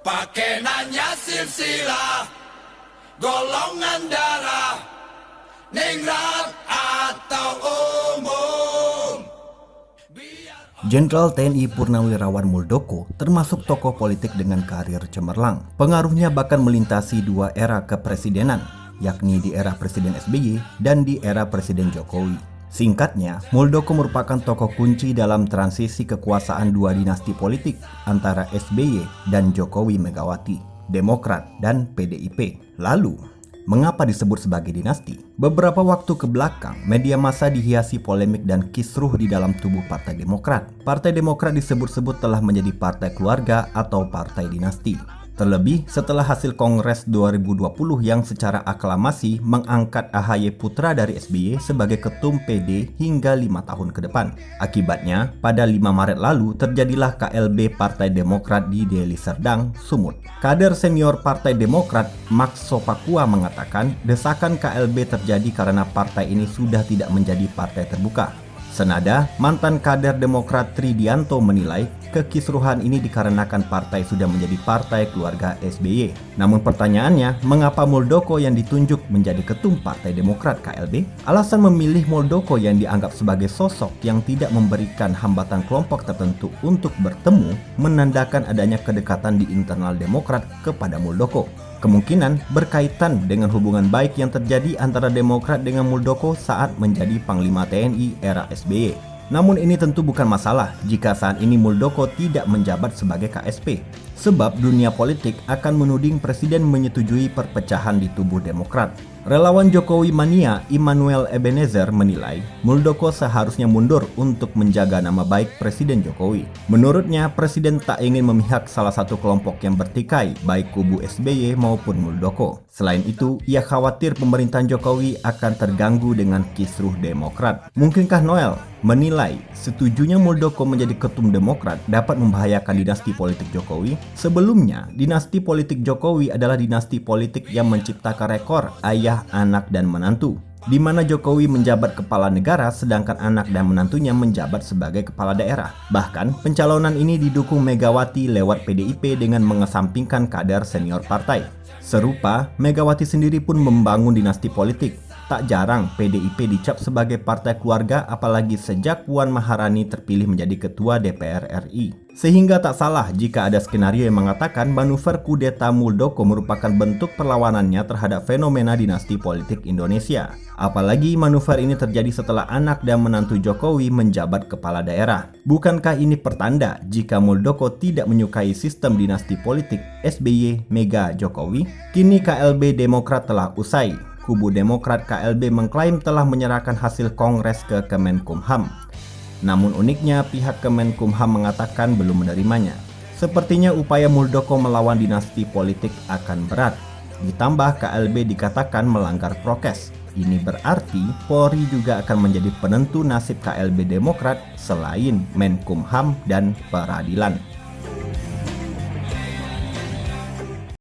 Pakai nanya silsilah golongan darah ningrat atau umum. Jenderal TNI Purnawirawan Muldoko termasuk tokoh politik dengan karir cemerlang. Pengaruhnya bahkan melintasi dua era kepresidenan, yakni di era Presiden SBY dan di era Presiden Jokowi. Singkatnya, Muldoko merupakan tokoh kunci dalam transisi kekuasaan dua dinasti politik antara SBY dan Jokowi Megawati, Demokrat dan PDIP. Lalu, mengapa disebut sebagai dinasti? Beberapa waktu ke belakang, media massa dihiasi polemik dan kisruh di dalam tubuh Partai Demokrat. Partai Demokrat disebut-sebut telah menjadi partai keluarga atau partai dinasti. Terlebih setelah hasil Kongres 2020 yang secara aklamasi mengangkat AHY putra dari SBY sebagai ketum PD hingga 5 tahun ke depan. Akibatnya, pada 5 Maret lalu terjadilah KLB Partai Demokrat di Deli Serdang, Sumut. Kader senior Partai Demokrat, Max Sopakua mengatakan desakan KLB terjadi karena partai ini sudah tidak menjadi partai terbuka. Senada, mantan kader Demokrat Tridianto menilai kekisruhan ini dikarenakan partai sudah menjadi partai keluarga SBY. Namun pertanyaannya, mengapa Muldoko yang ditunjuk menjadi ketum Partai Demokrat KLB? Alasan memilih Muldoko yang dianggap sebagai sosok yang tidak memberikan hambatan kelompok tertentu untuk bertemu menandakan adanya kedekatan di internal Demokrat kepada Muldoko. Kemungkinan berkaitan dengan hubungan baik yang terjadi antara Demokrat dengan Muldoko saat menjadi Panglima TNI era SBY. Namun ini tentu bukan masalah jika saat ini Muldoko tidak menjabat sebagai KSP. Sebab dunia politik akan menuding Presiden menyetujui perpecahan di tubuh Demokrat. Relawan Jokowi mania Immanuel Ebenezer menilai Muldoko seharusnya mundur untuk menjaga nama baik Presiden Jokowi. Menurutnya, Presiden tak ingin memihak salah satu kelompok yang bertikai, baik kubu SBY maupun Muldoko. Selain itu, ia khawatir pemerintahan Jokowi akan terganggu dengan kisruh Demokrat. Mungkinkah Noel menilai setujunya Muldoko menjadi ketum Demokrat dapat membahayakan dinasti politik Jokowi? Sebelumnya, dinasti politik Jokowi adalah dinasti politik yang menciptakan rekor ayah, anak, dan menantu, di mana Jokowi menjabat kepala negara sedangkan anak dan menantunya menjabat sebagai kepala daerah. Bahkan, pencalonan ini didukung Megawati lewat PDIP dengan mengesampingkan kader senior partai. Serupa, Megawati sendiri pun membangun dinasti politik. Tak jarang PDIP dicap sebagai partai keluarga apalagi sejak Puan Maharani terpilih menjadi Ketua DPR RI. Sehingga tak salah jika ada skenario yang mengatakan manuver kudeta Muldoko merupakan bentuk perlawanannya terhadap fenomena dinasti politik Indonesia. Apalagi manuver ini terjadi setelah anak dan menantu Jokowi menjabat kepala daerah. Bukankah ini pertanda jika Muldoko tidak menyukai sistem dinasti politik SBY Mega Jokowi? Kini KLB Demokrat telah usai. Kubu Demokrat KLB mengklaim telah menyerahkan hasil Kongres ke Kemenkumham. Namun uniknya pihak Kemenkumham mengatakan belum menerimanya. Sepertinya upaya Muldoko melawan dinasti politik akan berat. Ditambah KLB dikatakan melanggar prokes. Ini berarti Polri juga akan menjadi penentu nasib KLB Demokrat selain Menkumham dan Peradilan.